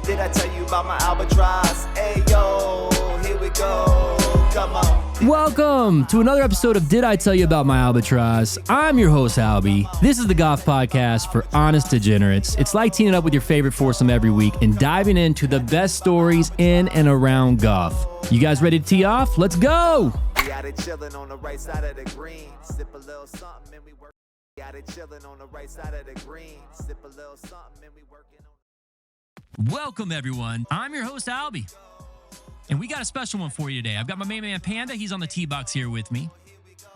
Did I tell you about my Albatross? Hey yo, here we go, come on. Welcome to another episode of Did I Tell You About My Albatross? I'm your host, Albi. This is the golf podcast for honest degenerates. It's like teaming up with your favorite foursome every week and diving into the best stories in and around golf. You guys ready to tee off? Let's go! We out here chilling on the right side of the green. Sip a little something and we work. We out here chilling on the right side of the green. Sip a little something and we working on. Welcome, everyone. I'm your host, Albi. And we got a special one for you today. I've got my main man, Panda. He's on the tee box here with me.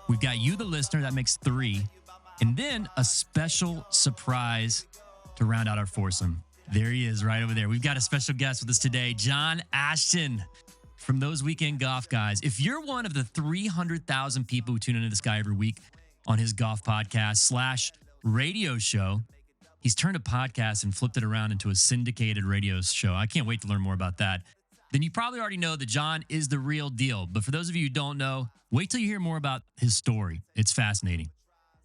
We've got you, the listener. That makes 3. And then a special surprise to round out our foursome. There he is right over there. We've got a special guest with us today, John Ashton from Those Weekend Golf Guys. If you're one of the 300,000 people who tune into this guy every week on his golf podcast / radio show, he's turned a podcast and flipped it around into a syndicated radio show. I can't wait to learn more about that. Then you probably already know that John is the real deal. But for those of you who don't know, wait till you hear more about his story. It's fascinating.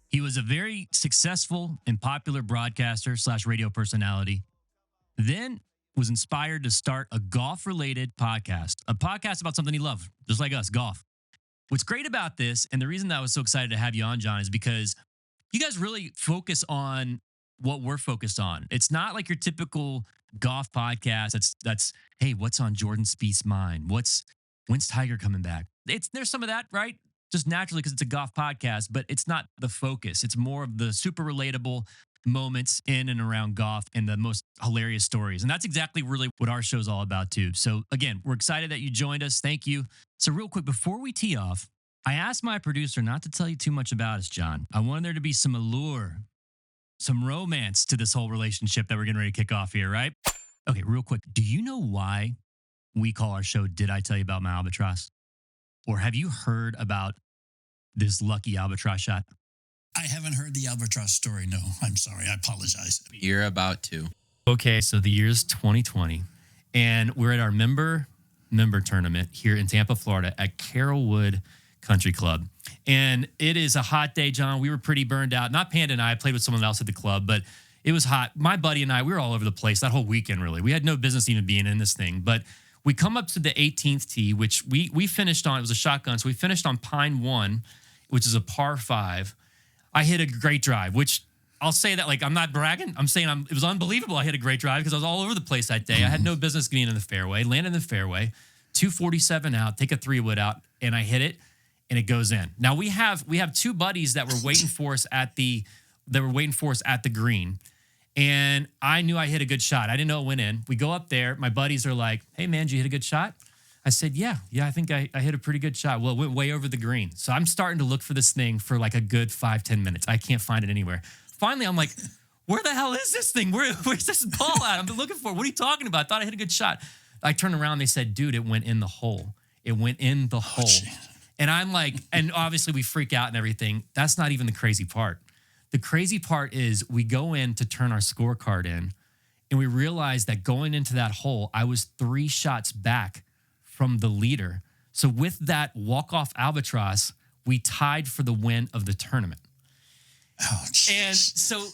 He was a very successful and popular broadcaster / radio personality. Then was inspired to start a golf-related podcast, a podcast about something he loved, just like us, golf. What's great about this, and the reason that I was so excited to have you on, John, is because you guys really focus on what we're focused on. It's not like your typical golf podcast that's hey, what's on Jordan Spieth's mind? When's Tiger coming back? There's some of that, right? Just naturally because it's a golf podcast, but it's not the focus. It's more of the super relatable moments in and around golf and the most hilarious stories. And that's exactly really what our show's all about too. So again, we're excited that you joined us. Thank you. So real quick, before we tee off, I asked my producer not to tell you too much about us, John. I wanted there to be some allure, some romance to this whole relationship that we're getting ready to kick off here, right? Okay, real quick. Do you know why we call our show Did I Tell You About My Albatross? Or have you heard about this lucky albatross shot? I haven't heard the Albatross story. No, I'm sorry. I apologize. You're about to. Okay, so the year's 2020, and we're at our member tournament here in Tampa, Florida at Carrollwood Country Club. And it is a hot day, John. We were pretty burned out. Not Panda and I played with someone else at the club, but it was hot. My buddy and I, we were all over the place that whole weekend, really. We had no business even being in this thing. But we come up to the 18th tee, which we finished on. It was a shotgun. So we finished on Pine 1, which is a par 5. I hit a great drive, which I'll say that like I'm not bragging. I'm saying it was unbelievable. I hit a great drive because I was all over the place that day. I had no business getting in the fairway, landed in the fairway, 247 out, take a 3-wood out, and I hit it, and it goes in. Now we have 2 buddies that were waiting for us at the green. And I knew I hit a good shot. I didn't know it went in. We go up there. My buddies are like, hey, man, did you hit a good shot? I said, yeah, I think I hit a pretty good shot. Well, it went way over the green. So I'm starting to look for this thing for like a good 5-10 minutes. I can't find it anywhere. Finally, I'm like, where the hell is this thing? Where's this ball at? I'm looking for it. What are you talking about? I thought I hit a good shot. I turned around. They said, dude, it went in the hole. It went in the hole. Geez. And I'm like, and obviously we freak out and everything. That's not even the crazy part. The crazy part is we go in to turn our scorecard in, and we realize that going into that hole, I was 3 shots back from the leader. So with that walk-off albatross, we tied for the win of the tournament. Oh, And so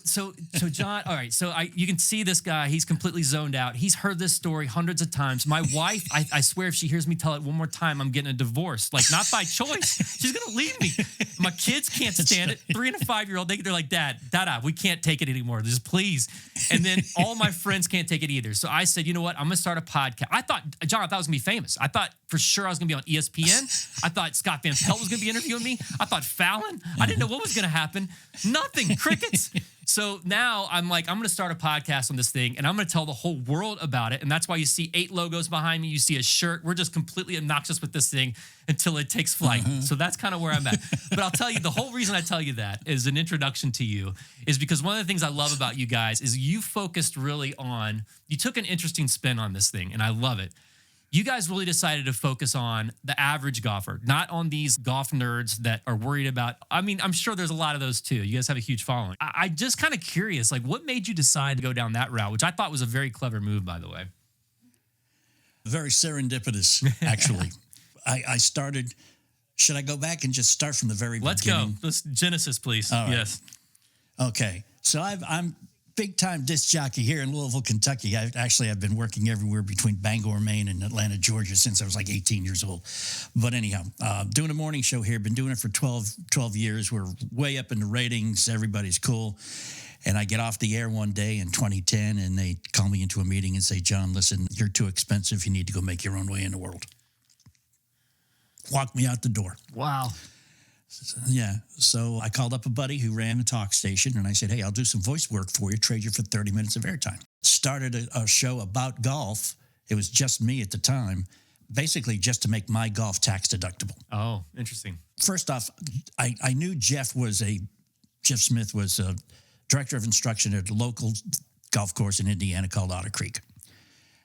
John, all right, so you can see this guy, he's completely zoned out. He's heard this story hundreds of times. My wife, I swear if she hears me tell it one more time, I'm getting a divorce. Like, not by choice. She's going to leave me. My kids can't stand it. 3 and a 5-year-old, they're like, Dad, we can't take it anymore. Just please. And then all my friends can't take it either. So I said, you know what? I'm going to start a podcast. I thought I was going to be famous. I thought for sure I was going to be on ESPN. I thought Scott Van Pelt was going to be interviewing me. I thought Fallon. I didn't know what was going to happen. Nothing. Crickets. So now I'm like, I'm going to start a podcast on this thing, and I'm going to tell the whole world about it. And that's why you see 8 logos behind me. You see a shirt. We're just completely obnoxious with this thing until it takes flight. So that's kind of where I'm at. But I'll tell you, the whole reason I tell you that is an introduction to you is because one of the things I love about you guys is you focused really on, you took an interesting spin on this thing, and I love it. You guys really decided to focus on the average golfer, not on these golf nerds that are worried about, I mean, I'm sure there's a lot of those too. You guys have a huge following. I just kind of curious, like what made you decide to go down that route, which I thought was a very clever move, by the way. Very serendipitous, actually. I started, should I go back and just start from the very Let's beginning? go. Let's Genesis, please. All right. Yes. Okay. So I'm big time disc jockey here in Louisville, Kentucky. I've been working everywhere between Bangor, Maine, and Atlanta, Georgia since I was like 18 years old. But anyhow, doing a morning show here. Been doing it for 12 years. We're way up in the ratings. Everybody's cool. And I get off the air one day in 2010, and they call me into a meeting and say, John, listen, you're too expensive. You need to go make your own way in the world. Walk me out the door. Wow. Yeah. So I called up a buddy who ran a talk station, and I said, hey, I'll do some voice work for you, trade you for 30 minutes of airtime. Started a show about golf. It was just me at the time, basically just to make my golf tax deductible. Oh, interesting. First off, I knew Jeff Smith was a director of instruction at a local golf course in Indiana called Otter Creek.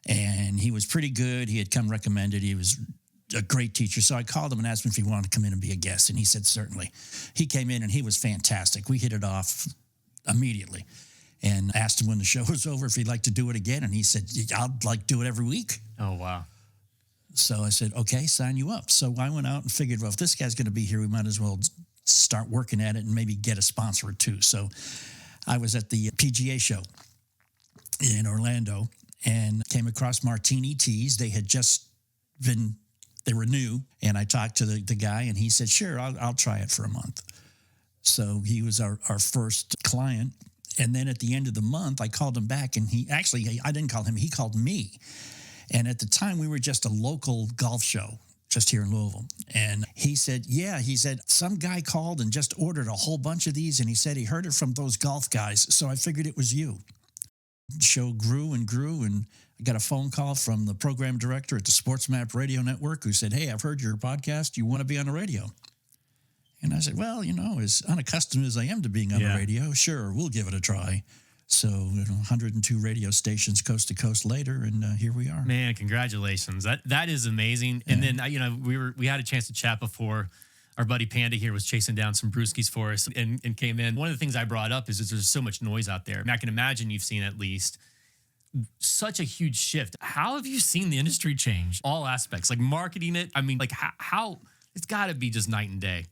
And he was pretty good. He had come recommended. He was a great teacher. So I called him and asked him if he wanted to come in and be a guest. And he said, certainly. He came in and he was fantastic. We hit it off immediately and asked him when the show was over if he'd like to do it again. And he said, I'd like to do it every week. Oh, wow. So I said, okay, sign you up. So I went out and figured, well, if this guy's going to be here, we might as well start working at it and maybe get a sponsor or two. So I was at the PGA show in Orlando and came across Martini Teas. They had just they were new. And I talked to the guy and he said, sure, I'll try it for a month. So he was our first client. And then at the end of the month, I called him back and I didn't call him, he called me. And at the time we were just a local golf show just here in Louisville. And he said, some guy called and just ordered a whole bunch of these. And he said he heard it from those golf guys. So I figured it was you. The show grew and grew. And I got a phone call from the program director at the Sports Map Radio Network who said, hey, I've heard your podcast. You want to be on the radio? And I said, well, as unaccustomed as I am to being on the radio, sure, we'll give it a try. So 102 radio stations coast to coast later, and here we are. Man, congratulations! That is amazing. Yeah. And then we had a chance to chat before. Our buddy Panda here was chasing down some brewskis for us and came in. One of the things I brought up is that there's so much noise out there. And I can imagine you've seen at least such a huge shift. How have you seen the industry change? All aspects, like marketing it. I mean, like how it's got to be just night and day.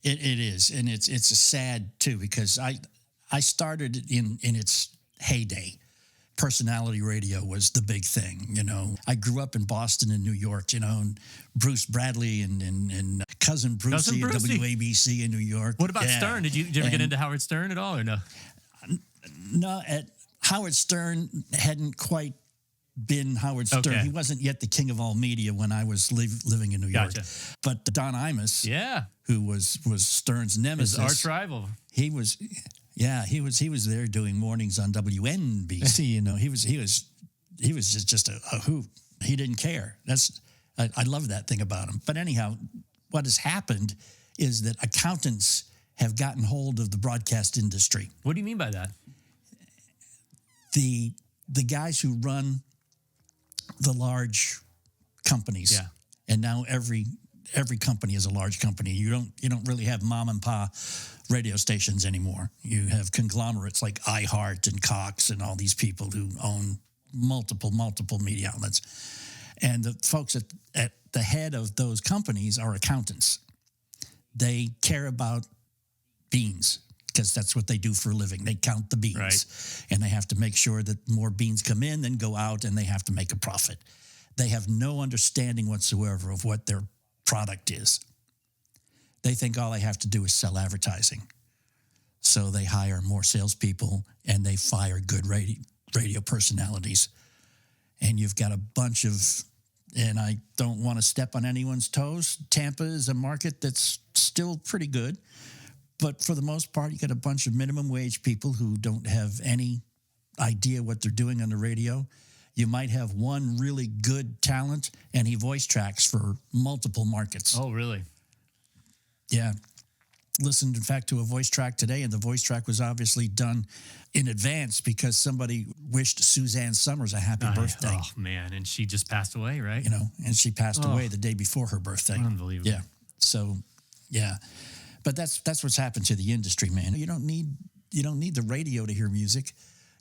It is, and it's a sad too because I started in its heyday. Personality radio was the big thing, I grew up in Boston and New York, and Bruce Bradley and cousin Brucey at WABC in New York. What about Stern? Did you ever get into Howard Stern at all or no? No, Howard Stern hadn't quite been Howard Stern. Okay. He wasn't yet the king of all media when I was living in New York. Gotcha. But Don Imus, who was Stern's nemesis, his arch rival, he was there doing mornings on WNBC. He was just a hoot. He didn't care. I love that thing about him. But anyhow, what has happened is that accountants have gotten hold of the broadcast industry. What do you mean by that? The guys who run the large companies, and now every company is a large company. You don't really have mom and pop radio stations anymore. You have conglomerates like iHeart and Cox and all these people who own multiple media outlets. And the folks at the head of those companies are accountants. They care about beans because that's what they do for a living. They count the beans. Right. And they have to make sure that more beans come in than go out, and they have to make a profit. They have no understanding whatsoever of what their product is. They think all they have to do is sell advertising. So they hire more salespeople and they fire good radio personalities. And you've got a bunch of, and I don't want to step on anyone's toes, Tampa is a market that's still pretty good. But for the most part, you got a bunch of minimum wage people who don't have any idea what they're doing on the radio. You might have one really good talent, and he voice tracks for multiple markets. Oh, really? Yeah. Listened, in fact, to a voice track today, and the voice track was obviously done in advance because somebody wished Suzanne Summers a happy birthday. Oh, man. And she just passed away, right? And she passed away the day before her birthday. Unbelievable. Yeah. So, yeah. But that's what's happened to the industry, man. You don't need the radio to hear music.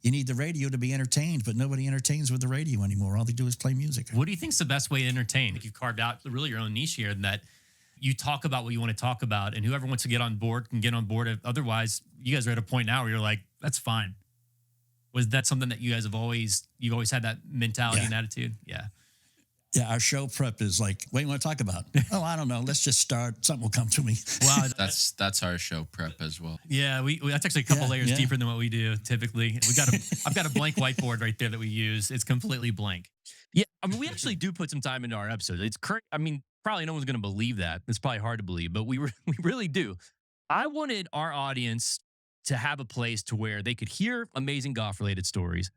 You need the radio to be entertained, but nobody entertains with the radio anymore. All they do is play music. What do you think's the best way to entertain? You've carved out really your own niche here in that you talk about what you want to talk about, and whoever wants to get on board can get on board. Otherwise, you guys are at a point now where you're like, that's fine. Was that something that you guys you've always had that mentality and attitude? Yeah. Yeah, our show prep is like, what do you want to talk about? Oh, I don't know. Let's just start. Something will come to me. Wow. That's our show prep as well. Yeah, we that's actually a couple layers deeper than what we do typically. I've got a blank whiteboard right there that we use. It's completely blank. Yeah, I mean, we actually do put some time into our episodes. It's crazy. I mean, probably no one's going to believe that. It's probably hard to believe, but we really do. I wanted our audience to have a place to where they could hear amazing golf related stories,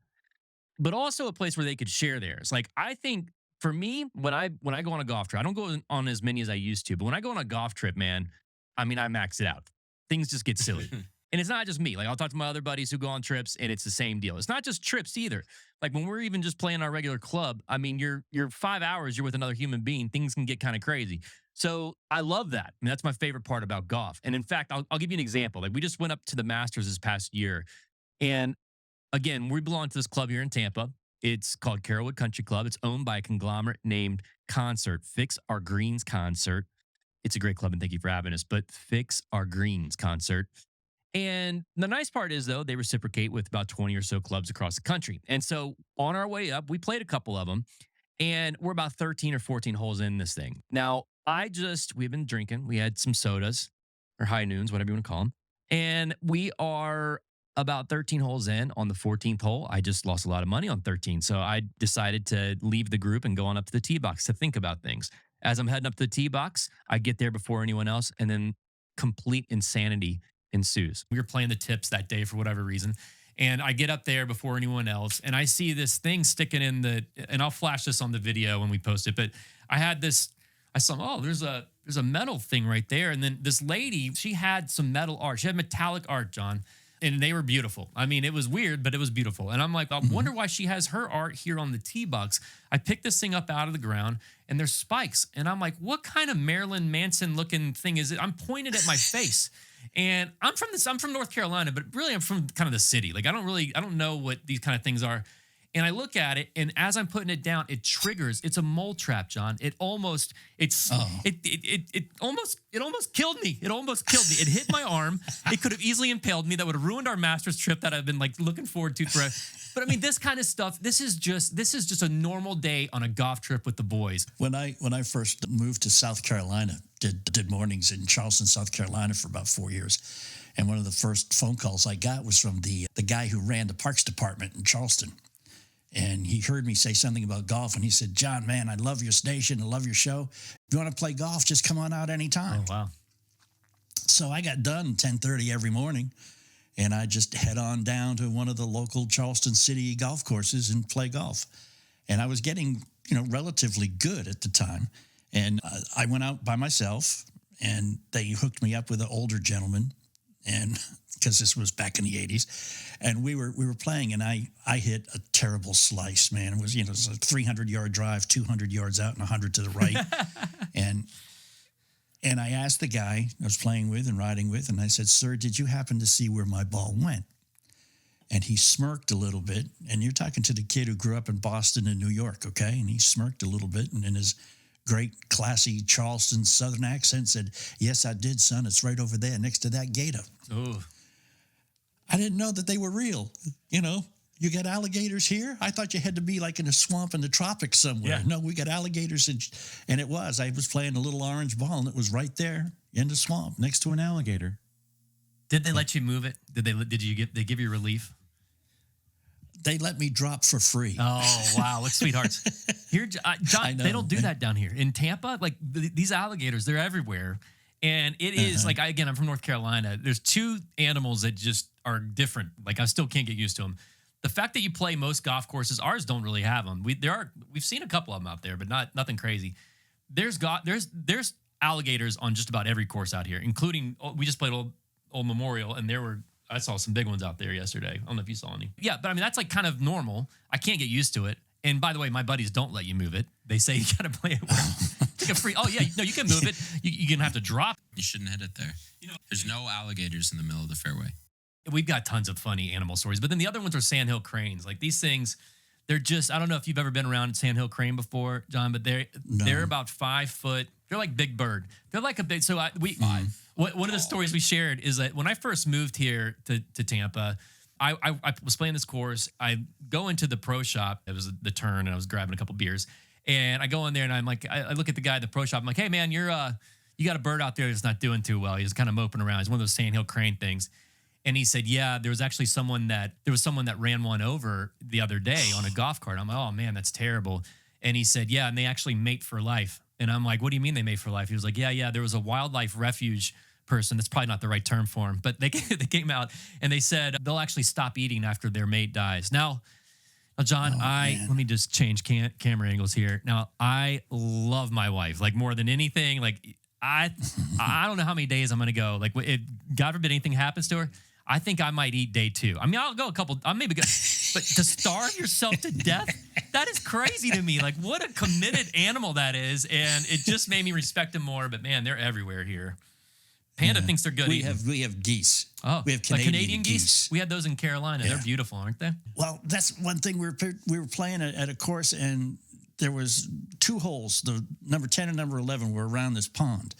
but also a place where they could share theirs. Like, I think for me, when I go on a golf trip, I don't go on as many as I used to, but when I go on a golf trip, man, I mean, I max it out. Things just get silly. And it's not just me. Like, I'll talk to my other buddies who go on trips, and it's the same deal. It's not just trips either. Like, when we're even just playing our regular club, I mean, you're 5 hours, you're with another human being. Things can get kind of crazy. So I love that. I mean, that's my favorite part about golf. And in fact, I'll give you an example. Like, we just went up to the Masters this past year, and again, we belong to this club here in Tampa. It's called Carrollwood Country Club. It's owned by a conglomerate named Concert, Fix Our Greens Concert. It's a great club, and thank you for having us, but Fix Our Greens Concert. And the nice part is, though, they reciprocate with about 20 or so clubs across the country. And so on our way up, we played a couple of them, and we're about 13 or 14 holes in this thing. Now, we've been drinking. We had some sodas or high noons, whatever you want to call them. And we are about 13 holes in. On the 14th hole, I just lost a lot of money on 13. So I decided to leave the group and go on up to the tee box to think about things. As I'm heading up to the tee box, I get there before anyone else, and then complete insanity ensues. We were playing the tips that day for whatever reason. And I get up there before anyone else, and I see this thing sticking in and I'll flash this on the video when we post it, but I saw, oh, there's a metal thing right there. And then this lady, she had some metal art. She had metallic art, John, and they were beautiful. I mean, it was weird, but it was beautiful. And I'm like, I wonder why she has her art here on the tee box. I picked this thing up out of the ground, and there's spikes. And I'm like, what kind of Marilyn Manson looking thing is it? I'm pointed at my face. And I'm from North Carolina, but really I'm from kind of the city. Like, I don't know what these kind of things are. And I look at it, and as I'm putting it down, it triggers. It's a mole trap, John. It almost killed me. It almost killed me. It hit my arm. It could have easily impaled me. That would have ruined our Masters trip that I've been like looking forward to forever. But I mean, this kind of stuff. This is just a normal day on a golf trip with the boys. When I first moved to South Carolina, did mornings in Charleston, South Carolina for about 4 years. And one of the first phone calls I got was from the guy who ran the parks department in Charleston. And he heard me say something about golf, and he said, John, man, I love your station. I love your show. If you want to play golf, just come on out anytime. Oh, wow. So I got done 10:30 every morning, and I just head on down to one of the local Charleston City golf courses and play golf. And I was getting, relatively good at the time. And I went out by myself, and they hooked me up with an older gentleman, and because this was back in the 80s, and we were playing, and I hit a terrible slice, man. It was, it was a 300-yard drive, 200 yards out and 100 to the right. and I asked the guy I was playing with and riding with, and I said, sir, did you happen to see where my ball went? And he smirked a little bit, and you're talking to the kid who grew up in Boston and New York, okay? And he smirked a little bit, and in his great, classy Charleston Southern accent said, yes, I did, son. It's right over there next to that gator. Oh. I didn't know that they were real. You got alligators here? I thought you had to be like in a swamp in the tropics somewhere. Yeah. No, we got alligators. And it was. I was playing a little orange ball, and it was right there in the swamp next to an alligator. Did they let you move it? Did they give you relief? They let me drop for free. Oh, wow. What sweethearts. Here, John, they don't do that down here. In Tampa, like these alligators, they're everywhere. And it is like, I'm from North Carolina. There's two animals that just are different. Like, I still can't get used to them. The fact that you play most golf courses, ours don't really have them. We've seen a couple of them out there, but nothing crazy. There's alligators on just about every course out here, including, we just played Old Memorial, and I saw some big ones out there yesterday. I don't know if you saw any. Yeah, but I mean, that's like kind of normal. I can't get used to it. And by the way, my buddies don't let you move it. They say you got to play it like a free. Oh, yeah. No, you can move it. You're going to have to drop. You shouldn't hit it there. There's no alligators in the middle of the fairway. We've got tons of funny animal stories. But then the other ones are sandhill cranes. Like, these things, they're just, I don't know if you've ever been around sandhill crane before, John, but they're about 5 foot. They're like Big Bird. They're like a big, one of the stories we shared is that when I first moved here to Tampa, I was playing this course. I go into the pro shop. It was the turn, and I was grabbing a couple beers. And I go in there, and I'm like, I look at the guy at the pro shop. I'm like, hey, man, you got a bird out there that's not doing too well. He's kind of moping around. He's one of those sandhill crane things. And he said, yeah, there was actually someone that ran one over the other day on a golf cart. I'm like, oh, man, that's terrible. And he said, yeah, and they actually mate for life. And I'm like, what do you mean they mate for life? He was like, yeah, there was a wildlife refuge person. That's probably not the right term for him. But they came out, and they said they'll actually stop eating after their mate dies. Now, John, let me just change camera angles here. Now, I love my wife, like, more than anything. Like, I don't know how many days I'm going to go. Like, if God forbid anything happens to her, I think I might eat day 2. I mean, I'll go a couple, I'll maybe go, but to starve yourself to death, that is crazy to me. Like, what a committed animal that is. And it just made me respect him more. But man, they're everywhere here. Panda thinks they're good. We have geese. Oh, we have Canadian geese. We had those in Carolina. Yeah. They're beautiful, aren't they? Well, that's one thing. We were playing at a course, and there was 2 holes. The number 10 and number 11 were around this pond,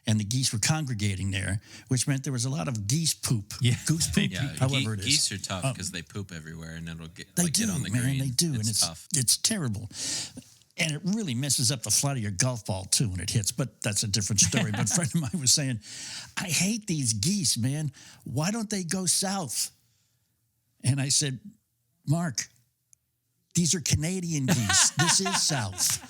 and the geese were congregating there, which meant there was a lot of geese poop. Yeah. Goose poop, however it is. Geese are tough because they poop everywhere, and it'll get they like, do, get on the man, green. They do, it's and tough. It's terrible. And it really messes up the flight of your golf ball, too, when it hits. But that's a different story. But a friend of mine was saying, I hate these geese, man. Why don't they go south? And I said, Mark, these are Canadian geese. This is south.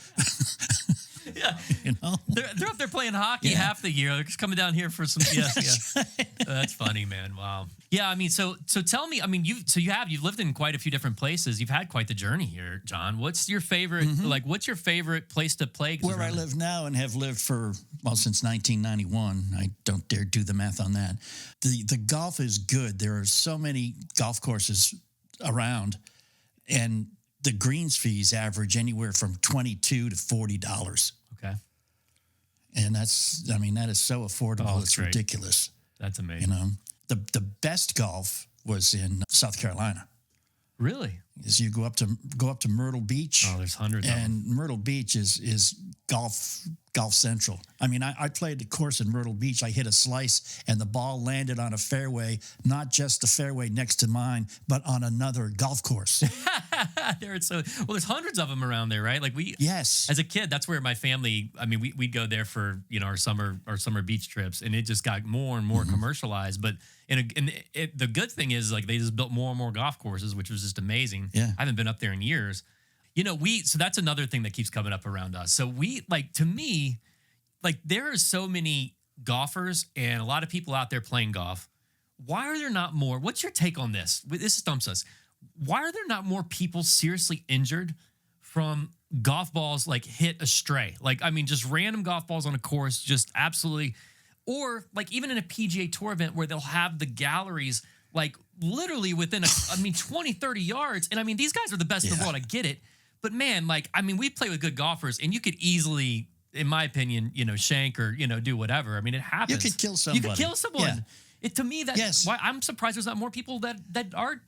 Yeah. You know? They're up there playing hockey half the year. They're just coming down here for some. Yes. Right. That's funny, man. Wow. Yeah, I mean, so tell me. I mean, you've lived in quite a few different places. You've had quite the journey here, John. What's your favorite? Like, what's your favorite place to play? Where I live now and have lived for since 1991. I don't dare do the math on that. The golf is good. There are so many golf courses around, and the greens fees average anywhere from $22 to $40. Okay. And that is so affordable. It's great. Ridiculous. That's amazing. You know, the best golf was in South Carolina. Really? Is you go up to Myrtle Beach. Oh, there's hundreds of them. And Myrtle Beach is golf central. I mean, I played the course in Myrtle Beach. I hit a slice, and the ball landed on a fairway, not just the fairway next to mine, but on another golf course. There's hundreds of them around there, right? Like Yes. As a kid, that's where my family. I mean, we'd go there for our summer beach trips, and it just got more and more commercialized. But the good thing is, like, they just built more and more golf courses, which was just amazing. Yeah. I haven't been up there in years. So that's another thing that keeps coming up around us. So to me, like, there are so many golfers and a lot of people out there playing golf. Why are there not more? What's your take on this? This stumps us. Why are there not more people seriously injured from golf balls like hit astray? Like, I mean, just random golf balls on a course, just absolutely, or like even in a PGA Tour event where they'll have the galleries like literally within 20, 30 yards. And I mean, these guys are the best in the world. I get it. But man, like, I mean, we play with good golfers, and you could easily, in my opinion, shank or, do whatever. I mean, it happens. You could kill somebody. You could kill someone. Yeah. To me, that's why I'm surprised there's not more people that are,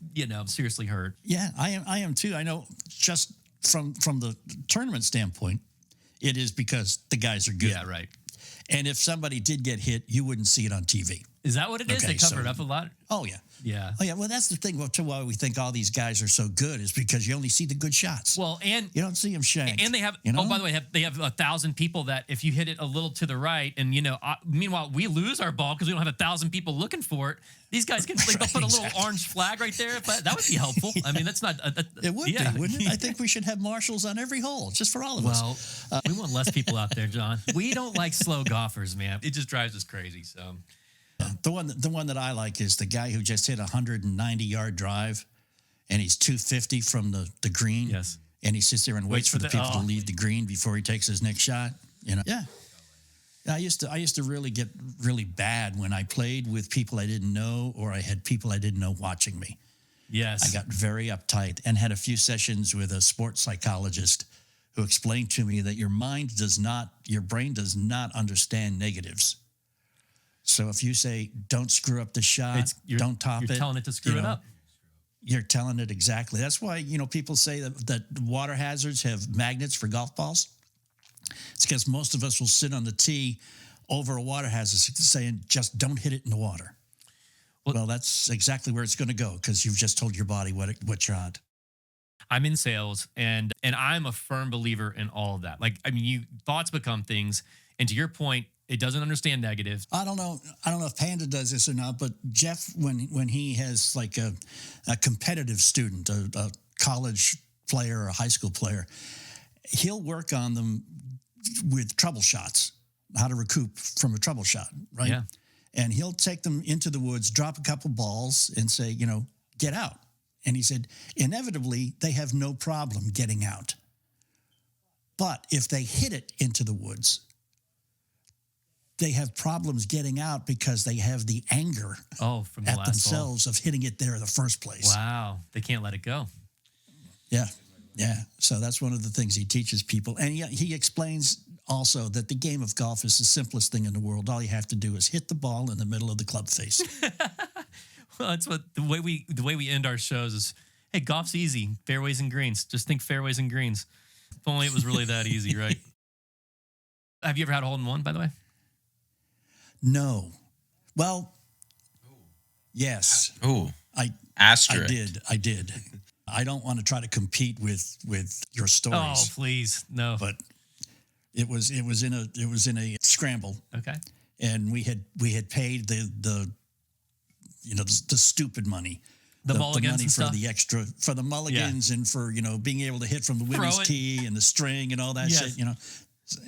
seriously hurt. Yeah, I am too. I know, just from the tournament standpoint, it is because the guys are good. Yeah, right. And if somebody did get hit, you wouldn't see it on TV. Is that what it is? They cover it up a lot? Oh, yeah. Yeah. Oh, yeah. Well, that's the thing to why we think all these guys are so good is because you only see the good shots. Well, and you don't see them shanked. And they have, oh, by the way, they have 1,000 people that if you hit it a little to the right, and, meanwhile, we lose our ball because we don't have 1,000 people looking for it. These guys can they'll put a little orange flag right there. That would be helpful. Yeah. I mean, that's not. It would be, wouldn't it? I think we should have marshals on every hole, just for all of us. Well, we want less people out there, John. We don't like slow golfers, man. It just drives us crazy. So. The one that I like is the guy who just hit a 190-yard drive, and he's 250 from the green. Yes. And he sits there and waits for the people to leave the green before he takes his next shot. Yeah. I used to really get really bad when I played with people I didn't know, or I had people I didn't know watching me. Yes. I got very uptight and had a few sessions with a sports psychologist who explained to me that your brain does not understand negatives. So if you say, don't screw up the shot, don't top it. You're telling it to screw it up. You're telling it exactly. That's why, people say that water hazards have magnets for golf balls. It's because most of us will sit on the tee over a water hazard saying, just don't hit it in the water. Well, that's exactly where it's going to go because you've just told your body what you're on. I'm in sales and I'm a firm believer in all of that. Like, I mean, thoughts become things. And to your point, it doesn't understand negative. I don't know if Panda does this or not, but Jeff, when he has like a competitive student, a college player or a high school player, he'll work on them with trouble shots, how to recoup from a trouble shot, right? Yeah. And he'll take them into the woods, drop a couple balls and say, get out. And he said, inevitably, they have no problem getting out. But if they hit it into the woods, they have problems getting out because they have the anger from the at last themselves of hitting it there in the first place. Wow. They can't let it go. Yeah. Yeah. So that's one of the things he teaches people. And he explains also that the game of golf is the simplest thing in the world. All you have to do is hit the ball in the middle of the club face. Well, that's what the way we end our shows is, hey, golf's easy. Fairways and greens. Just think fairways and greens. If only it was really that easy, right? Have you ever had a hole in one, by the way? No. Well, yes. Oh, I asterisk. I did. I don't want to try to compete with your stories. Oh, please. No. But it was in a scramble. Okay. And we had paid the stupid money. The mulligans money and for stuff? the extra, for the mulligans and for, being able to hit from the women's tee and the string and all that shit,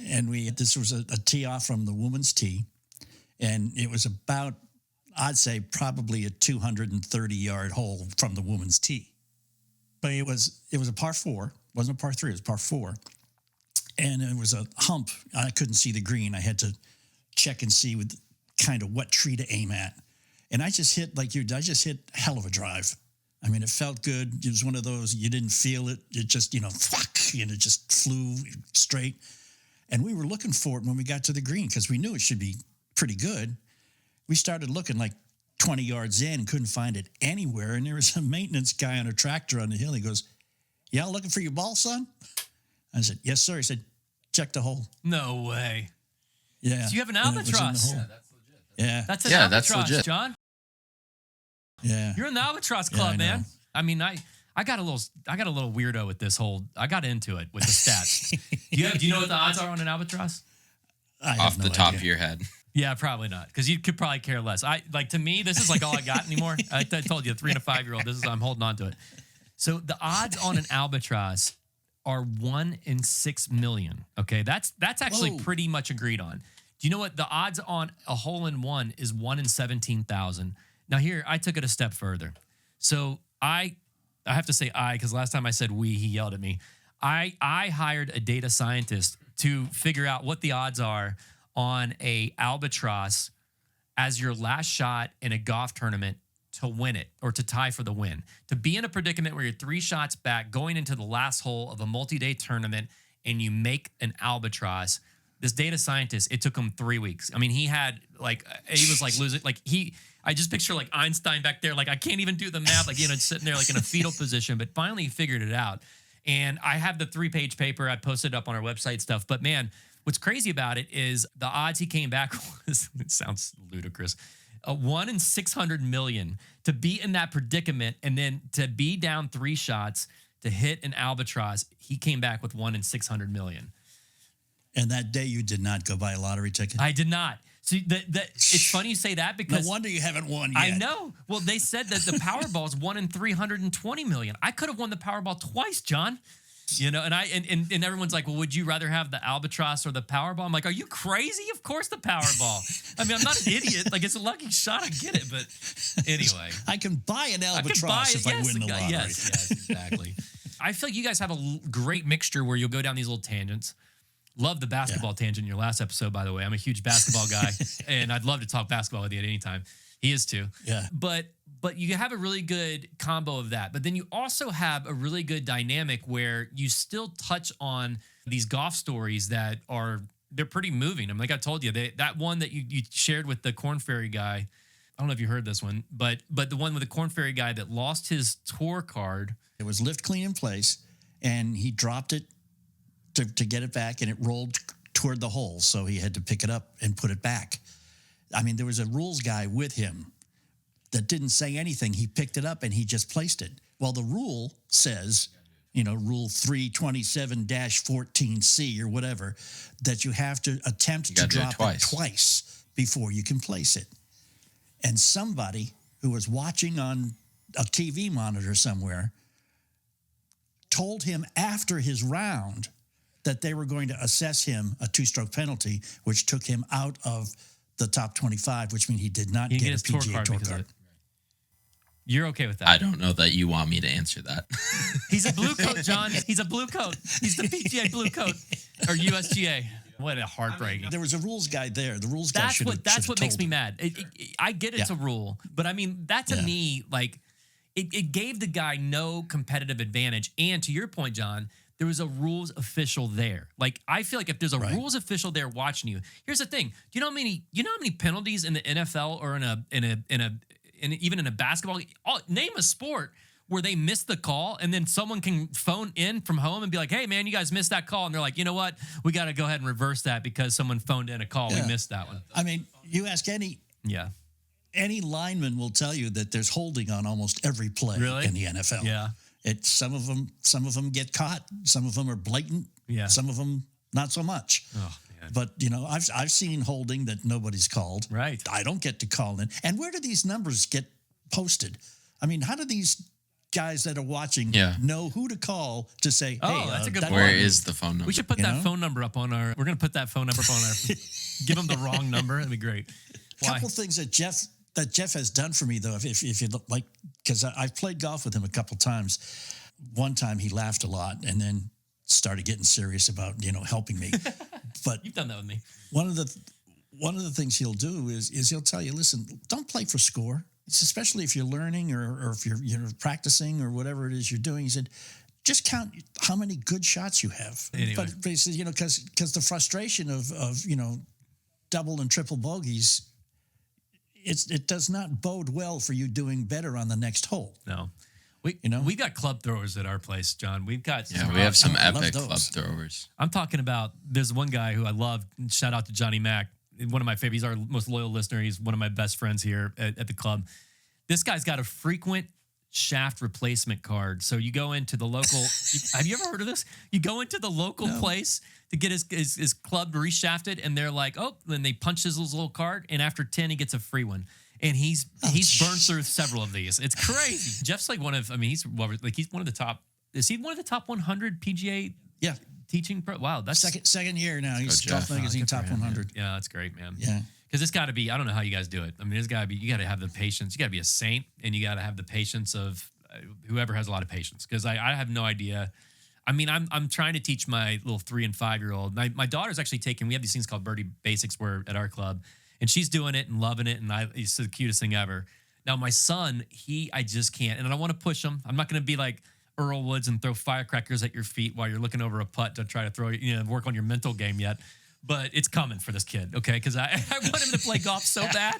And this was a tee off from the woman's tee. And it was about, I'd say probably a 230-yard hole from the woman's tee. But it was a par 4. It wasn't a par 3, it was par 4. And it was a hump. I couldn't see the green. I had to check and see with kind of what tree to aim at. And I just hit, I just hit hell of a drive. I mean, it felt good. It was one of those, you didn't feel it. It just, it just flew straight. And we were looking for it when we got to the green because we knew it should be pretty good. We started looking like 20 yards in and couldn't find it anywhere. And there was a maintenance guy on a tractor on the hill. He goes, "Yeah, looking for your ball, son?" I said, "Yes, sir." He said, "Check the hole." No way. Yeah. So you have an And it was in the albatross. hole. Yeah. That's an albatross, that's legit. John. Yeah. You're in the albatross club, I man. know. I mean, I got a little weirdo with this whole. I got into it with the stats. Do you know what the odds are on an albatross? Off the top of your head. Yeah, probably not, because you could probably care less. To me, this is like all I got anymore. I told you, a 3 and a 5-year-old. I'm holding on to it. So the odds on an albatross are 1 in 6 million. Okay, that's actually pretty much agreed on. Do you know what the odds on a hole in one is? 1 in 17,000. Now here, I took it a step further. So I have to say because last time I said we, he yelled at me. I hired a data scientist to figure out what the odds are on a albatross as your last shot in a golf tournament to win it or to tie for the win. To be in a predicament where you're 3 shots back going into the last hole of a multi-day tournament and you make an albatross. This data scientist, it took him 3 weeks. I mean, he was losing, I just picture like Einstein back there, like I can't even do the math, sitting there like in a fetal position, but finally he figured it out. And I have the 3-page paper. I posted it up on our website stuff. But man, what's crazy about it is the odds he came back was, it sounds ludicrous, 1 in 600 million to be in that predicament and then to be down 3 shots to hit an albatross. He came back with 1 in 600 million. And that day you did not go buy a lottery ticket? I did not. So it's funny you say that because no wonder you haven't won yet. I know. Well, they said that the Powerball is 1 in 320 million. I could have won the Powerball twice, John. And everyone's like, well, would you rather have the albatross or the Powerball? I'm like, are you crazy? Of course the Powerball. I mean, I'm not an idiot. Like, it's a lucky shot. I get it. But anyway. I can buy an albatross if I win the lottery. Yes, exactly. I feel like you guys have a great mixture where you'll go down these little tangents. Love the basketball tangent in your last episode, by the way. I'm a huge basketball guy, and I'd love to talk basketball with you at any time. He is too. Yeah. But you have a really good combo of that. But then you also have a really good dynamic where you still touch on these golf stories that they're pretty moving. I mean, like I told you, that one that you shared with the Corn Ferry guy. I don't know if you heard this one, but the one with the Corn Ferry guy that lost his tour card. It was lift clean in place, and he dropped it to get it back, and it rolled toward the hole, so he had to pick it up and put it back. I mean, there was a rules guy with him that didn't say anything. He picked it up and he just placed it. Well, the rule says, Rule 327-14C or whatever, that you have to attempt to drop it twice before you can place it. And somebody who was watching on a TV monitor somewhere told him after his round that they were going to assess him a 2-stroke penalty, which took him out of the top 25, which means he did not get a PGA Tour card. You're okay with that? I don't know that you want me to answer that. He's a blue coat, John. He's a blue coat. He's the PGA blue coat or USGA. What a heartbreaking. There was a rules guide there. The rules guide That's what makes me mad. I get it's a rule, but I mean, that to me, like, it gave the guy no competitive advantage. And to your point, John, there was a rules official there. Like, I feel like if there's a rules official there watching you, here's the thing. Do you know how many penalties in the NFL or even in a basketball? Name a sport where they miss the call and then someone can phone in from home and be like, hey, man, you guys missed that call. And they're like, you know what? We got to go ahead and reverse that because someone phoned in a call. We missed that one. I mean, you ask any lineman will tell you that there's holding on almost every play in the NFL. Yeah. Some of them get caught. Some of them are blatant. Yeah. Some of them not so much. Oh, man. But I've seen holding that nobody's called. Right. I don't get to call in. And where do these numbers get posted? I mean, how do these guys that are watching know who to call to say, hey, that's a good Where is the phone number? We should put that phone number up on our. We're going to put that phone number up on our. Give them the wrong number. That'd be great. A couple things that Jeff has done for me, though, if you look, like, because I've played golf with him a couple times. One time he laughed a lot and then started getting serious about helping me. But you've done that with me. One of the things he'll do is he'll tell you, listen, don't play for score. It's especially if you're learning or if you're practicing or whatever it is you're doing. He said, just count how many good shots you have. Anyway. But he said, because the frustration of double and triple bogeys, it does not bode well for you doing better on the next hole. No. We've got club throwers at our place, John. We've got we have some epic club throwers. I'm talking about, there's one guy who I love. Shout out to Johnny Mack, one of my favorite. He's our most loyal listener. He's one of my best friends here at the club. This guy's got a frequent shaft replacement card. So you go into the local. Have you ever heard of this? You go into the local place to get his club reshafted, and they're like, oh, then they punch his little card, and after 10, he gets a free one. And he's burned through several of these. It's crazy. Jeff's like he's one of the top. Is he one of the top 100 PGA? Yeah. Teaching pro. Wow, that's second year now. He's Golf Magazine top 100. Yeah, that's great, man. Yeah. Because it's got to be, I don't know how you guys do it. I mean, you got to have the patience. You got to be a saint, and you got to have the patience of whoever has a lot of patience. Because I have no idea. I mean, I'm trying to teach my little 3 and 5-year-old. My daughter's actually we have these things called Birdie Basics at our club, and she's doing it and loving it, and it's the cutest thing ever. Now, my son, I just can't, and I don't want to push him. I'm not going to be like Earl Woods and throw firecrackers at your feet while you're looking over a putt to try to work on your mental game yet. But it's coming for this kid, okay? Because I want him to play golf so bad.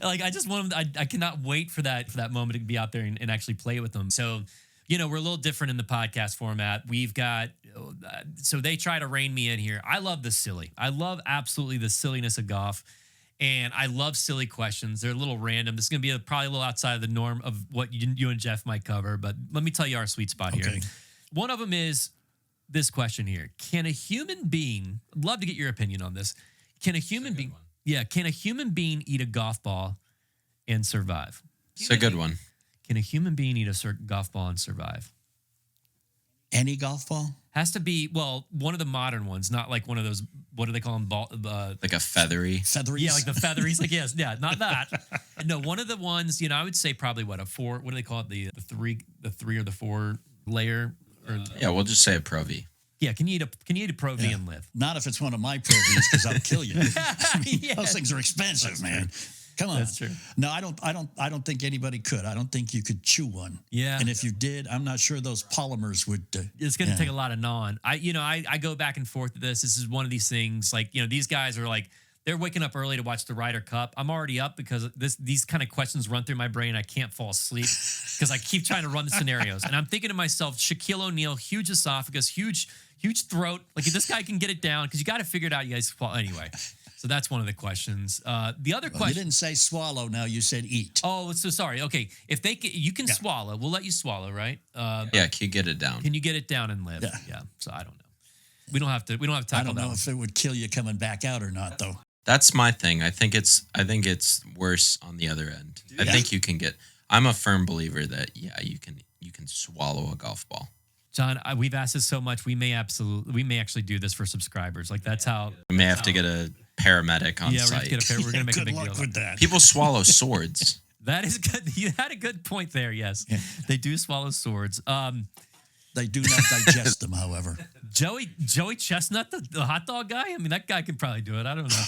Like, I just want him. I cannot wait for that moment to be out there and actually play with him. So, we're a little different in the podcast format. We've got so they try to rein me in here. I love the silly. I love absolutely the silliness of golf. And I love silly questions. They're a little random. This is going to be probably a little outside of the norm of what you and Jeff might cover. But let me tell you our sweet spot here. One of them is this question here. Can a human being, I'd love to get your opinion on this. Can a human being eat a golf ball and survive? It's a good one. Can a human being eat a golf ball and survive? Any golf ball? Has to be, one of the modern ones, not like one of those, what do they call them? Like a feathery? Featheries? Yeah, like the featheries. Like, yes, yeah, not that. No, one of the ones, I would say probably a 4, what do they call it? The 3 or the 4 layer? We'll just say a Pro V. Yeah, can you eat a Pro V and live? Not if it's one of my Pro Vs, because I'll kill you. Those things are expensive, man. Come on. That's true. No, I don't think anybody could. I don't think you could chew one. Yeah. And if you did, I'm not sure those polymers would. It's going to take a lot of gnawing. I go back and forth with this. This is one of these things. Like, these guys are like, they're waking up early to watch the Ryder Cup. I'm already up because these kind of questions run through my brain. I can't fall asleep because I keep trying to run the scenarios. And I'm thinking to myself, Shaquille O'Neal, huge esophagus, huge throat. Like, if this guy can get it down, because you got to figure it out, you guys. Well, anyway. So that's one of the questions. The other Well, question. you didn't say swallow. Now you said eat. Oh, so sorry. Okay, if you can swallow. We'll let you swallow, right? Yeah, can you get it down? Can you get it down and live? Yeah. So I don't know. We don't have to I tackle don't that know one. if it would kill you coming back out or not, though. That's my thing. I think it's worse on the other end. I Yeah. think you can get. I'm a firm believer that you can swallow a golf ball. John, we've asked this so much. We may actually do this for subscribers. Like that's how. We may have to get a paramedic on Yeah, site. we're gonna make a Good big luck deal. with that. People swallow swords. That is good. You had a good point there. Yes, they do swallow swords. They do not digest them, however. Joey Chestnut, the hot dog guy. I mean, that guy can probably do it. I don't know.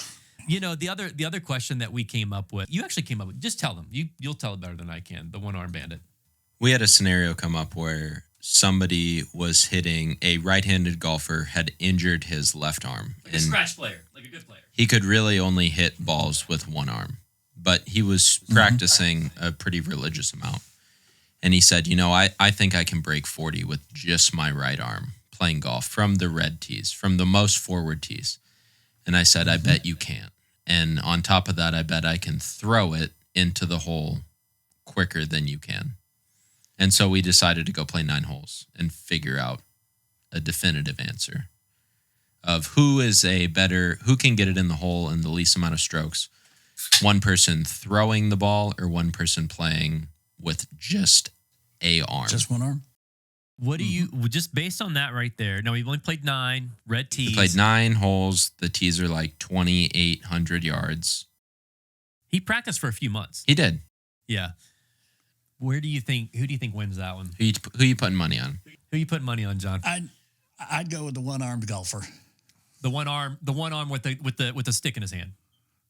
You know, the other question that we came up with. You actually came up with. Just tell them. You'll tell it better than I can. The one-armed bandit. We had a scenario come up where somebody was hitting a right-handed golfer had injured his left arm, Like a scratch player, like a good player. he could really only hit balls with one arm, but he was practicing a pretty religious amount. And he said, I think I can break 40 with just my right arm playing golf from the red tees, from the most forward tees. And I said, I bet you can't. And on top of that, I bet I can throw it into the hole quicker than you can. And so we decided to go play 9 holes and figure out a definitive answer of who can get it in the hole in the least amount of strokes. One person throwing the ball or one person playing with just a arm. Just one arm? What do you, just based on that right there? Now, we've only played 9 red tees. We played 9 holes. The tees are like 2,800 yards. He practiced for a few months. He did. Yeah. Who do you think wins that one? Who you putting money on? Who you putting money on, John? I'd go with the one-armed golfer. The one arm with the stick in his hand,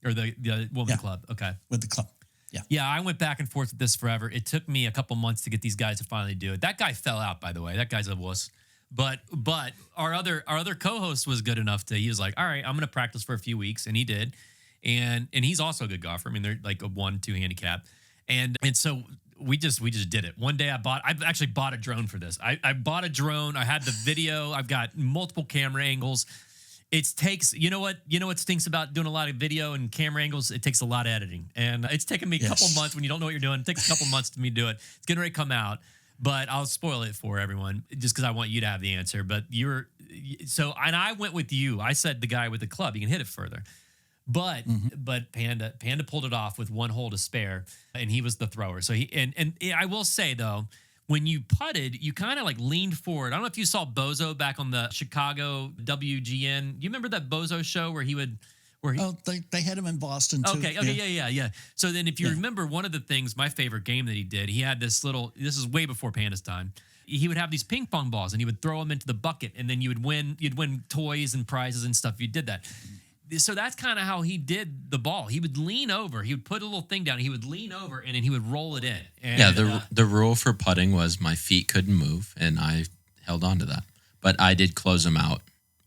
or the woman club. Okay. With the club. Yeah. Yeah, I went back and forth with this forever. It took me a couple months to get these guys to finally do it. That guy fell out, by the way. That guy's a wuss. But our other co-host was good enough he was like, all right, I'm gonna practice for a few weeks, and he did. And he's also a good golfer. I mean, they're like a 1-2 handicap. And so we just did it. One day I actually bought a drone for this. I bought a drone. I had the video. I've got multiple camera angles. It takes, you know what stinks about doing a lot of video and camera angles? It takes a lot of editing. And it's taken me a couple months when you don't know what you're doing. It takes a couple months to me to do it. It's getting ready to come out, but I'll spoil it for everyone just because I want you to have the answer. But and I went with you. I said the guy with the club, he can hit it further. But Panda pulled it off with 1 hole to spare, and he was the thrower. So I will say though, when you putted, you kind of like leaned forward. I don't know if you saw Bozo back on the Chicago WGN. You remember that Bozo show where he they had him in Boston too. Okay, yeah. So then if you remember, one of the things, my favorite game that he did, he had this is way before Panda's time. He would have these ping pong balls and he would throw them into the bucket, and then you'd win toys and prizes and stuff if you did that. So that's kind of how he did the ball. He would lean over. He would put a little thing down. He would lean over, and then he would roll it in. And, the rule for putting was my feet couldn't move, and I held on to that. But I did close him out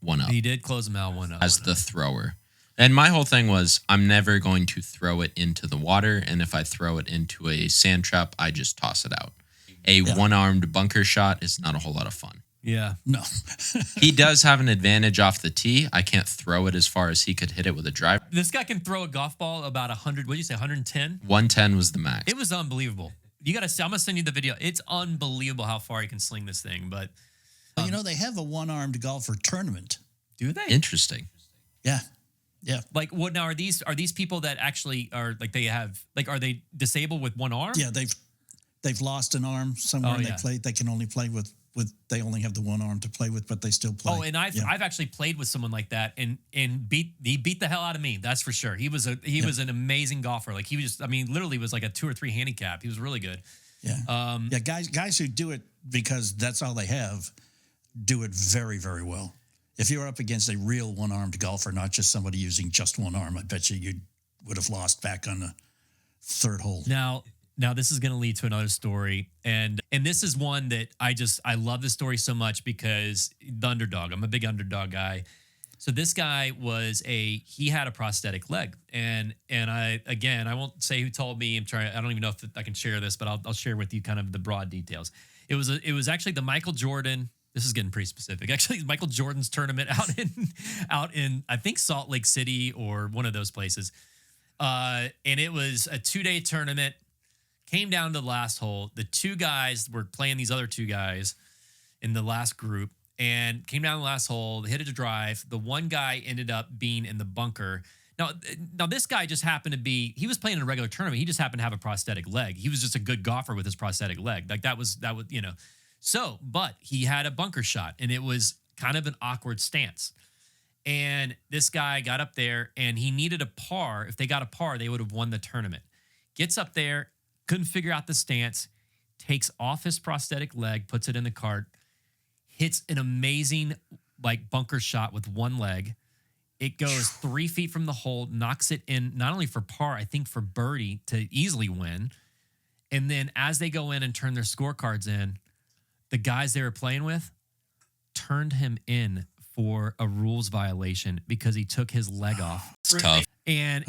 1-up. He did close him out 1-up. As the thrower. And my whole thing was I'm never going to throw it into the water, and if I throw it into a sand trap, I just toss it out. A one-armed bunker shot is not a whole lot of fun. Yeah. No. He does have an advantage off the tee. I can't throw it as far as he could hit it with a driver. This guy can throw a golf ball about 100, what did you say, 110? 110 was the max. It was unbelievable. You got to see, I'm going to send you the video. It's unbelievable how far he can sling this thing. But they have a one-armed golfer tournament. Do they? Interesting. Yeah. Yeah. Like what now, are these people that actually are like are they disabled with one arm? Yeah, they've lost an arm somewhere and they can only play with they only have the one arm to play with, but they still play. Oh, and I've actually played with someone like that and he beat the hell out of me. That's for sure. He was an amazing golfer. Like he was just, literally was like a 2 or 3 handicap. He was really good. Yeah. Guys who do it because that's all they have do it very, very well. If you're up against a real one-armed golfer, not just somebody using just one arm, I bet you would have lost back on the 3rd hole. Now this is going to lead to another story, and this is one that I love this story so much because the underdog. I'm a big underdog guy. So this guy he had a prosthetic leg, and I won't say who told me. I don't even know if I can share this, but I'll share with you kind of the broad details. It was actually the Michael Jordan. This is getting pretty specific. Actually, Michael Jordan's tournament out in I think Salt Lake City or one of those places. And it was a 2-day tournament. Came down to the last hole. The two guys were playing these other two guys in the last group and came down the last hole. They hit it to drive. The one guy ended up being in the bunker. Now this guy just happened to be, he was playing in a regular tournament. He just happened to have a prosthetic leg. He was just a good golfer with his prosthetic leg. Like that was, you know. So, but he had a bunker shot and it was kind of an awkward stance. And this guy got up there and he needed a par. If they got a par, they would have won the tournament. Gets up there, couldn't figure out the stance, takes off his prosthetic leg, puts it in the cart, hits an amazing like bunker shot with one leg. It goes 3 feet from the hole, knocks it in, not only for par, I think for birdie to easily win. And then as they go in and turn their scorecards in, the guys they were playing with turned him in for a rules violation because he took his leg off. It's tough. And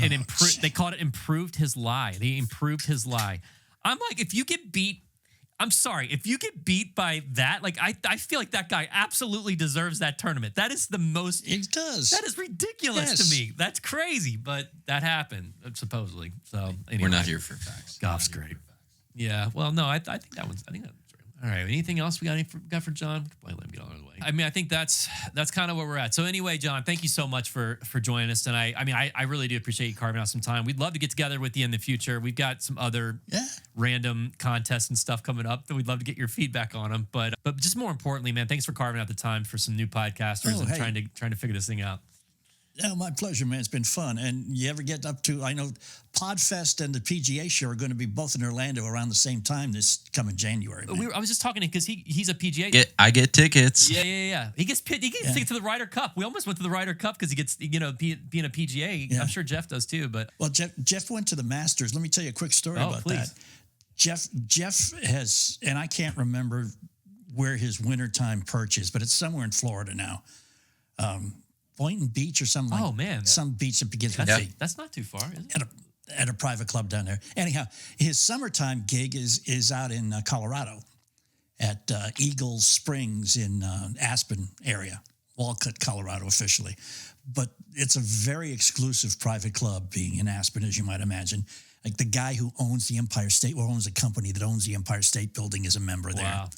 they called it improved his lie. They improved his lie. I'm like, if you get beat, I'm sorry. If you get beat by that, like I feel like that guy absolutely deserves that tournament. That is the most. It does. That is ridiculous to me. That's crazy, but that happened supposedly. So anyway, We're not here for facts. Golf's great. Yeah. Well, no, I think that one's. I think that's real. All right. Anything else we got for John? Probably let him get on his way. I mean, I think that's kind of where we're at. So anyway, John, thank you so much for joining us tonight. I mean, I really do appreciate you carving out some time. We'd love to get together with you in the future. We've got some other random contests and stuff coming up that we'd love to get your feedback on them. But just more importantly, man, thanks for carving out the time for some new podcasters and trying to figure this thing out. Yeah, my pleasure, man. It's been fun. And you ever get up to, I know Podfest and the PGA show are going to be both in Orlando around the same time this coming January. I was just talking to him because he's a PGA. I get tickets. Yeah. He gets tickets to the Ryder Cup. We almost went to the Ryder Cup because he gets, being a PGA. Yeah. I'm sure Jeff does too. But well, Jeff went to the Masters. Let me tell you a quick story about that. Jeff has, and I can't remember where his wintertime perch is, but it's somewhere in Florida now. Boynton Beach or something. Oh, man. Some beach that begins with B. That's not too far, is it? At a private club down there. Anyhow, his summertime gig is out in Colorado at Eagle Springs in Aspen area, Walcott, Colorado officially. But it's a very exclusive private club being in Aspen, as you might imagine. Like the guy who owns the Empire State, or owns a company that owns the Empire State Building is a member there. Wow.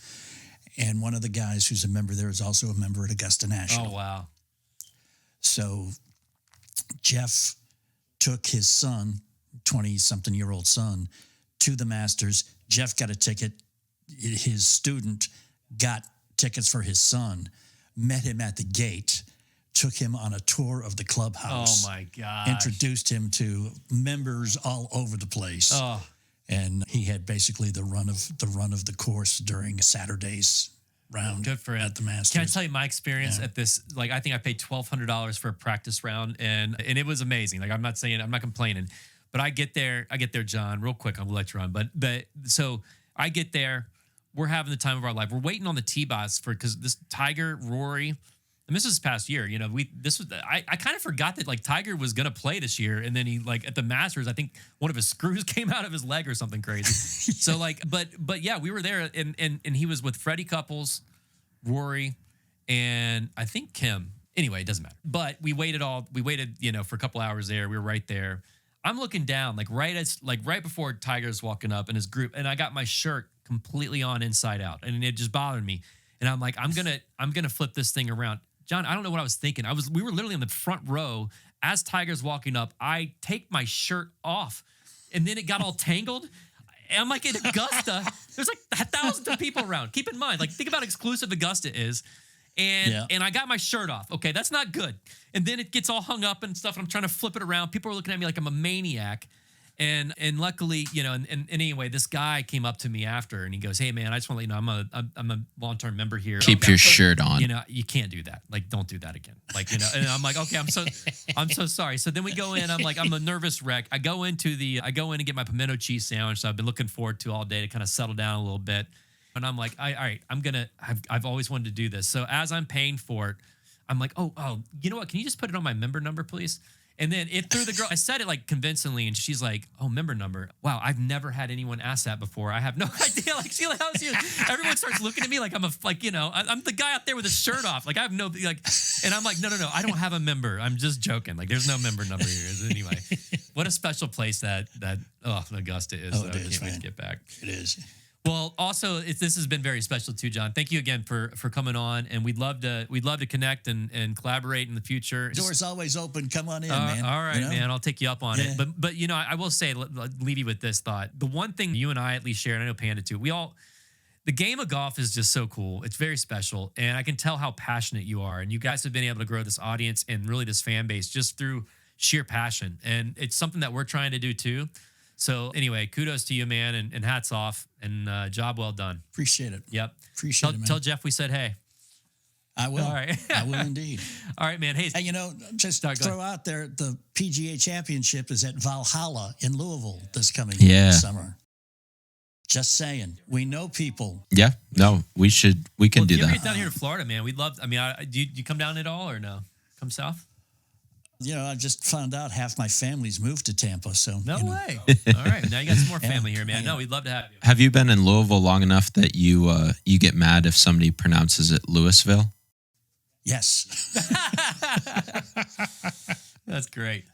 And one of the guys who's a member there is also a member at Augusta National. Oh, wow. So Jeff took his son, 20-something-year-old son, to the Masters. Jeff got a ticket. His student got tickets for his son, met him at the gate, took him on a tour of the clubhouse. Oh, my God. Introduced him to members all over the place. Oh. And he had basically the run of the course during Saturday's round. Good for him. At the Masters. Can I tell you my experience at this? Like, I think I paid $1,200 for a practice round, and it was amazing. Like, I'm not complaining, but I get there, John, real quick. I'll let you on. But so I get there, we're having the time of our life. We're waiting on the tee box because this Tiger, Rory, and this was this past year. You know, I kind of forgot that like Tiger was gonna play this year, and then he like at the Masters, I think one of his screws came out of his leg or something crazy. So like, but yeah, we were there, and he was with Freddie Couples, Rory, and I think Kim. Anyway, it doesn't matter. But we waited, for a couple hours there. We were right there. I'm looking down, right before Tiger's walking up in his group, and I got my shirt completely on inside out, and it just bothered me. And I'm like, I'm gonna flip this thing around. John, I don't know what I was thinking. We were literally in the front row as Tiger's walking up. I take my shirt off, and then it got all tangled. And I'm like in Augusta. There's like thousands of people around. Keep in mind, like think about how exclusive Augusta is. And I got my shirt off. Okay, that's not good. And then it gets all hung up and stuff. And I'm trying to flip it around. People are looking at me like I'm a maniac. And luckily, and anyway, this guy came up to me after and he goes, "Hey man, I just want to let you know I'm a long-term member here. Keep your shirt on. You can't do that. Like, don't do that again. Like, and I'm like, okay, I'm so sorry. So then we go in. I'm like, I'm a nervous wreck. I go in and get my pimento cheese sandwich. So I've been looking forward to all day to kind of settle down a little bit. And I'm like, all right, I've always wanted to do this. So as I'm paying for it, I'm like, oh, you know what? Can you just put it on my member number, please? And then it threw the girl. I said it like convincingly, and she's like, "Oh, member number. Wow, I've never had anyone ask that before. I have no idea." Like, Sheila, how's you? Everyone starts looking at me like I'm I'm the guy out there with his shirt off. Like I have no and I'm like, no, I don't have a member. I'm just joking. Like there's no member number here. Anyway, what a special place that Augusta is. Oh, it is, I can't wait man. to get back. It is. Well, also, this has been very special too, John. Thank you again for coming on, and we'd love to connect and collaborate in the future. Door's always open. Come on in, man. All right, You know? man. I'll take you up on Yeah. it. But I will say, leave you with this thought. The one thing you and I at least share, and I know Panda too. The game of golf is just so cool. It's very special, and I can tell how passionate you are. And you guys have been able to grow this audience and really this fan base just through sheer passion. And it's something that we're trying to do too. So anyway, kudos to you, man, and hats off, and job well done. Appreciate it. Yep. Appreciate it, man. Tell Jeff we said hey. I will. All right. I will indeed. All right, man. Hey, And just Sorry, go throw out there, the PGA Championship is at Valhalla in Louisville this coming summer. Just saying. We know people. Yeah. No, we can do if you ever that. get down here to Florida, man, we'd love. Do you come down at all or no? Come south? I just found out half my family's moved to Tampa. So No way. All right, now you got some more family here, man. No, we'd love to have you. Have you been in Louisville long enough that you get mad if somebody pronounces it Louisville? Yes. That's great.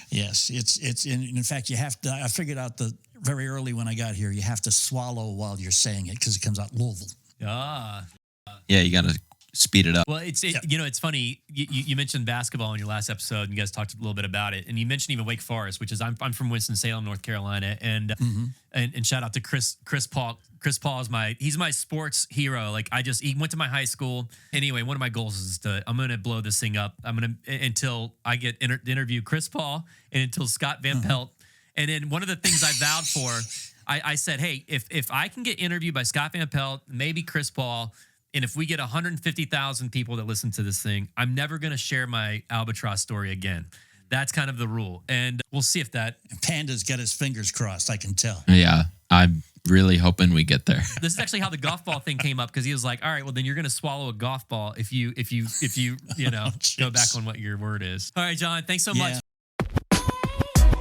Yes. It's in fact, you have to. I figured out very early when I got here, you have to swallow while you're saying it because it comes out Louisville. Ah. Yeah, you got to speed it up. Well, it's funny. You mentioned basketball in your last episode, and you guys talked a little bit about it. And you mentioned even Wake Forest, which is I'm from Winston-Salem, North Carolina, and shout out to Chris Paul. Chris Paul is he's my sports hero. Like he went to my high school. Anyway, one of my goals is I'm going to blow this thing up. Until I get to interview Chris Paul and until Scott Van Pelt. And then one of the things I vowed for, I said, hey, if I can get interviewed by Scott Van Pelt, maybe Chris Paul, and if we get 150,000 people that listen to this thing, I'm never going to share my Albatross story again. That's kind of the rule. And we'll see if that... Panda's got his fingers crossed, I can tell. Yeah, I'm really hoping we get there. This is actually how the golf ball thing came up, because he was like, all right, well, then you're going to swallow a golf ball if you go back on what your word is. All right, John, thanks so much.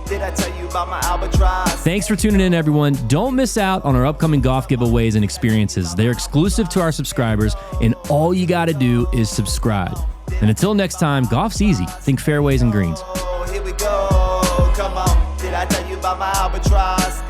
Did I tell you about my Albatross? Thanks for tuning in, everyone. Don't miss out on our upcoming golf giveaways and experiences. They're exclusive to our subscribers, and all you got to do is subscribe. And until next time, golf's easy. Think fairways and greens. Oh, here we go. Come on. Did I tell you about my Albatross?